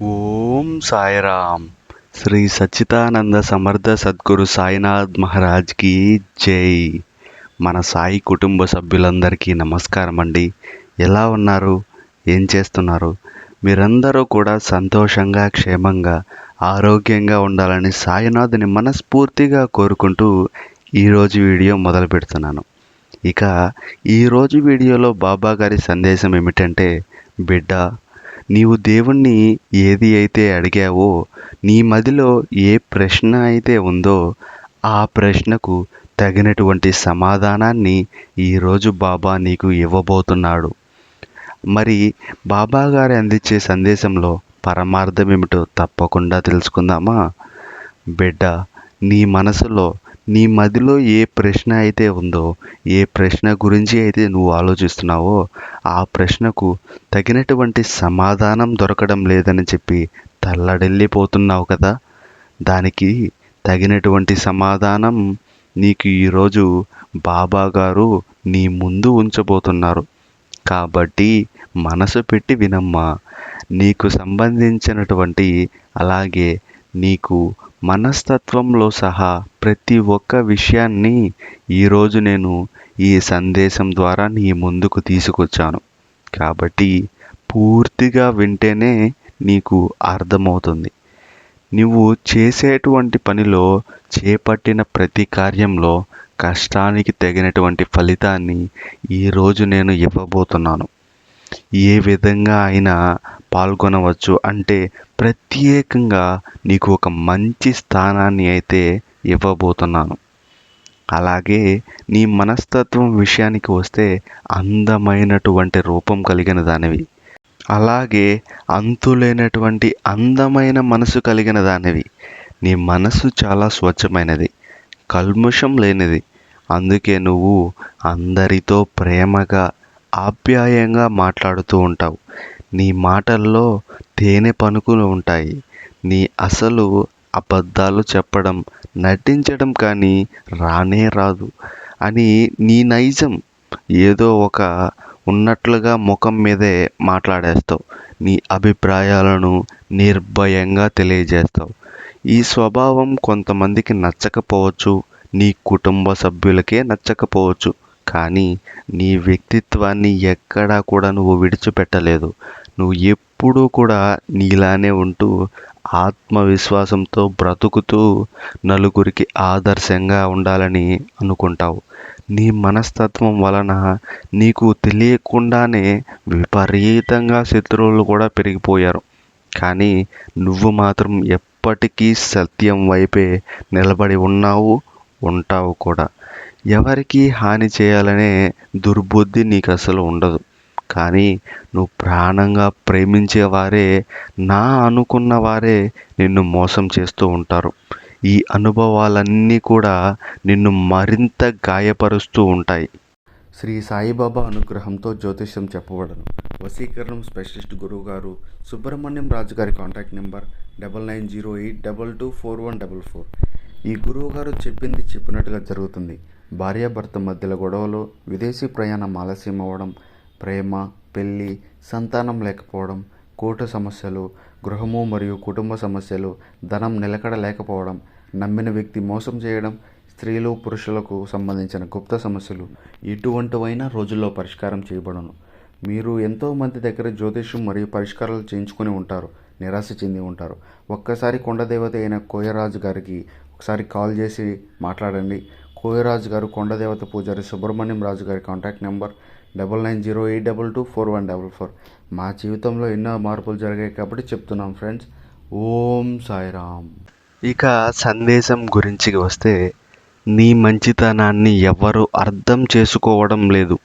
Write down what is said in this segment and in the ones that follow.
ఓం సాయిరామ్. శ్రీ సచ్చిదానంద సమర్థ సద్గురు సాయినాథ్ మహారాజ్కి జై. మన సాయి కుటుంబ సభ్యులందరికీ నమస్కారం అండి. ఎలా ఉన్నారు? ఏం చేస్తున్నారు? మీరందరూ కూడా సంతోషంగా, క్షేమంగా, ఆరోగ్యంగా ఉండాలని సాయినాథుని మనస్ఫూర్తిగా కోరుకుంటూ ఈరోజు వీడియో మొదలు పెడుతున్నాను. ఇక ఈరోజు వీడియోలో బాబా గారి సందేశం ఏమిటంటే, బిడ్డ, నీవు దేవుణ్ణి ఏది అయితే అడిగావో, నీ మదిలో ఏ ప్రశ్న అయితే ఉందో ఆ ప్రశ్నకు తగినటువంటి సమాధానాన్ని ఈరోజు బాబా నీకు ఇవ్వబోతున్నాడు. మరి బాబా గారు అందించే సందేశంలో పరమార్థం ఏమిటో తప్పకుండా తెలుసుకుందామా? బిడ్డ, నీ మనసులో, నీ మదిలో ఏ ప్రశ్న అయితే ఉందో, ఏ ప్రశ్న గురించి అయితే నువ్వు ఆలోచిస్తున్నావో ఆ ప్రశ్నకు తగినటువంటి సమాధానం దొరకడం లేదని చెప్పి తల్లడిల్లిపోతున్నావు కదా. దానికి తగినటువంటి సమాధానం నీకు ఈరోజు బాబా గారు నీ ముందు ఉంచబోతున్నారు. కాబట్టి మనసు పెట్టి వినమ్మా. నీకు సంబంధించినటువంటి, అలాగే నీకు మనస్తత్వంలో సహా ప్రతి ఒక్క విషయాన్ని ఈరోజు నేను ఈ సందేశం ద్వారా నీ ముందుకు తీసుకొచ్చాను. కాబట్టి పూర్తిగా వింటేనే నీకు అర్థమవుతుంది. నువ్వు చేసేటువంటి పనిలో, చేపట్టిన ప్రతి కార్యంలో కష్టానికి తగినటువంటి ఫలితాన్ని ఈరోజు నేను ఇవ్వబోతున్నాను. ఏ విధంగా అయినా పాల్గొనవచ్చు, అంటే ప్రత్యేకంగా నీకు ఒక మంచి స్థానాన్ని అయితే ఇవ్వబోతున్నాను. అలాగే నీ మనస్తత్వం విషయానికి వస్తే అందమైనటువంటి రూపం కలిగిన దానివి, అలాగే అంతులేనటువంటి అందమైన మనసు కలిగిన దానివి. నీ మనసు చాలా స్వచ్ఛమైనది, కల్ముషం లేనిది. అందుకే నువ్వు అందరితో ప్రేమగా, ఆప్యాయంగా మాట్లాడుతూ ఉంటావు. నీ మాటల్లో తేనె పలుకులు ఉంటాయి. నీ అసలు అబద్ధాలు చెప్పడం, నటించడం కానీ రానే రాదు అని నీ నైజం. ఏదో ఒక ఉన్నట్లుగా ముఖం మీదే మాట్లాడేస్తావు. నీ అభిప్రాయాలను నిర్భయంగా తెలియజేస్తావు. ఈ స్వభావం కొంతమందికి నచ్చకపోవచ్చు, నీ కుటుంబ సభ్యులకే నచ్చకపోవచ్చు. కానీ నీ వ్యక్తిత్వాన్ని ఎక్కడా కూడా నువ్వు విడిచిపెట్టలేదు. నువ్వు ఎప్పుడూ కూడా నీలానే ఉంటూ ఆత్మవిశ్వాసంతో బ్రతుకుతూ నలుగురికి ఆదర్శంగా ఉండాలని అనుకుంటావు. నీ మనస్తత్వం వలన నీకు తెలియకుండానే విపరీతంగా శత్రువులు కూడా పెరిగిపోయారు. కానీ నువ్వు మాత్రం ఎప్పటికీ సత్యం వైపే నిలబడి ఉన్నావు, ఉంటావు కూడా. ఎవరికి హాని చేయాలనే దుర్బుద్ధి నీకు అసలు ఉండదు. కానీ నువ్వు ప్రాణంగా ప్రేమించేవారే, నా అనుకున్న వారే నిన్ను మోసం చేస్తూ ఉంటారు. ఈ అనుభవాలన్నీ కూడా నిన్ను మరింత గాయపరుస్తూ ఉంటాయి. శ్రీ సాయిబాబా అనుగ్రహంతో జ్యోతిష్యం చెప్పబడను. వశీకరణం స్పెషలిస్ట్ గురువు గారు సుబ్రహ్మణ్యం రాజు గారి కాంటాక్ట్ నెంబర్ 9908224144. ఈ గురువు గారు చెప్పింది చెప్పినట్టుగా జరుగుతుంది. భార్యాభర్త మధ్యలో గొడవలు, విదేశీ ప్రయాణం ఆలస్యం అవ్వడం, ప్రేమ, పెళ్ళి, సంతానం లేకపోవడం, కోర్టు సమస్యలు, గృహము మరియు కుటుంబ సమస్యలు, ధనం నిలకడ లేకపోవడం, నమ్మిన వ్యక్తి మోసం చేయడం, స్త్రీలు పురుషులకు సంబంధించిన గుప్త సమస్యలు ఎటువంటివైనా రోజుల్లో పరిష్కారం చేయబడను. మీరు ఎంతోమంది దగ్గర జ్యోతిష్యం మరియు పరిష్కారాలు చేయించుకొని ఉంటారు, నిరాశ చెంది ఉంటారు. ఒక్కసారి కొండదేవత అయిన కోయరాజు గారికి ఒకసారి కాల్ చేసి మాట్లాడండి. కోయరాజు గారు కొండదేవత పూజారి సుబ్రహ్మణ్యం రాజు గారి కాంటాక్ట్ నెంబర్ 9908224144. మా జీవితంలో ఎన్నో మార్పులు జరిగాయి కాబట్టి చెప్తున్నాం ఫ్రెండ్స్. ఓం సాయిరామ్. ఇక సందేశం గురించి వస్తే, నీ మంచితనాన్ని ఎవరు అర్థం చేసుకోవడం లేదు.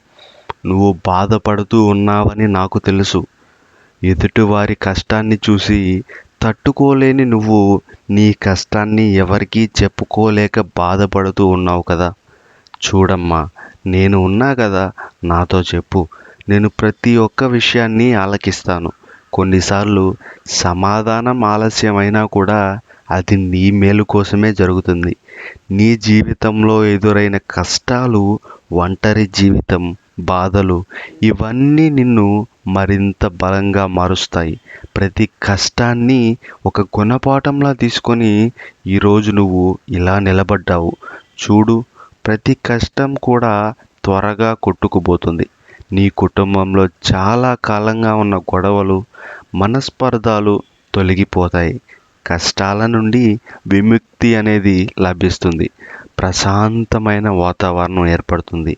నువ్వు బాధపడుతూ ఉన్నావని నాకు తెలుసు. ఎదుటివారి కష్టాన్ని చూసి తట్టుకోలేని నువ్వు నీ కష్టాన్ని ఎవరికీ చెప్పుకోలేక బాధపడుతూ ఉన్నావు కదా. చూడమ్మా, నేను ఉన్నా కదా, నాతో చెప్పు. నేను ప్రతి ఒక్క విషయాన్ని ఆలకిస్తాను. కొన్నిసార్లు సమాధానం ఆలస్యమైనా కూడా అది నీ మేలు కోసమే జరుగుతుంది. నీ జీవితంలో ఎదురైన కష్టాలు, ఒంటరి జీవితం, బాధలు, ఇవన్నీ నిన్ను మరింత బలంగా మారుస్తాయి. ప్రతి కష్టాన్ని ఒక గుణపాఠంలా తీసుకొని ఈరోజు నువ్వు ఇలా నిలబడ్డావు. చూడు, ప్రతి కష్టం కూడా త్వరగా కొట్టుకుపోతుంది. నీ కుటుంబంలో చాలా కాలంగా ఉన్న గొడవలు, మనస్పర్ధాలు తొలగిపోతాయి. కష్టాల నుండి విముక్తి అనేది లభిస్తుంది. ప్రశాంతమైన వాతావరణం ఏర్పడుతుంది.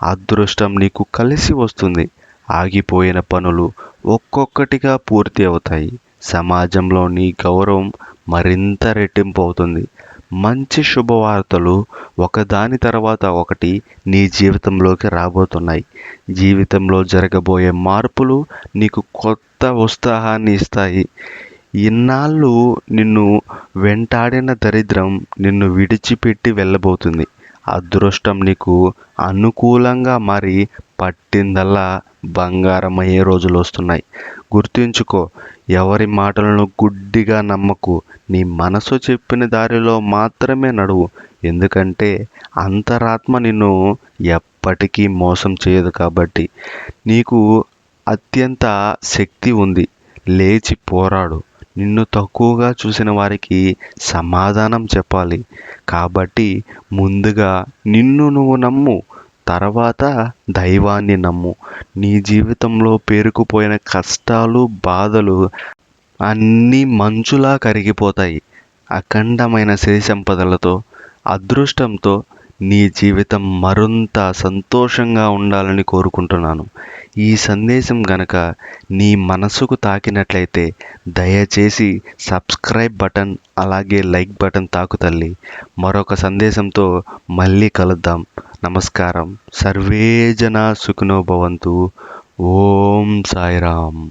అదృష్టం నీకు కలిసి వస్తుంది. ఆగిపోయిన పనులు ఒక్కొక్కటిగా పూర్తి అవుతాయి. సమాజంలో నీ గౌరవం మరింత రెట్టింపు అవుతుంది. మంచి శుభవార్తలు ఒకదాని తర్వాత ఒకటి నీ జీవితంలోకి రాబోతున్నాయి. జీవితంలో జరగబోయే మార్పులు నీకు కొత్త ఉత్సాహాన్ని ఇస్తాయి. ఇన్నాళ్ళు నిన్ను వెంటాడిన దరిద్రం నిన్ను విడిచిపెట్టి వెళ్ళబోతుంది. అదృష్టం నీకు అనుకూలంగా మారి పట్టిందల్లా బంగారమయ్యే రోజులు వస్తున్నాయి. గుర్తుంచుకో, ఎవరి మాటలను గుడ్డిగా నమ్మకు. నీ మనసు చెప్పిన దారిలో మాత్రమే నడువు. ఎందుకంటే అంతరాత్మ నిన్ను ఎప్పటికీ మోసం చేయదు కాబట్టి. నీకు అత్యంత శక్తి ఉంది. లేచి పోరాడు. నిన్ను తక్కువగా చూసిన వారికి సమాధానం చెప్పాలి. కాబట్టి ముందుగా నిన్ను నువ్వు నమ్ము, తర్వాత దైవాన్ని నమ్ము. నీ జీవితంలో పేరుకుపోయిన కష్టాలు, బాధలు అన్నీ మంచులా కరిగిపోతాయి. అఖండమైన సిరి సంపదలతో, అదృష్టంతో నీ జీవితం మరింత సంతోషంగా ఉండాలని కోరుకుంటున్నాను. ఈ సందేశం గనక నీ మనసుకు తాకినట్లయితే దయచేసి సబ్స్క్రైబ్ బటన్, అలాగే లైక్ బటన్ తాకు తల్లి. మరొక సందేశంతో మళ్ళీ కలుద్దాం. నమస్కారం. సర్వే జనా సుఖినో భవంతు. ఓం సాయిరామ్.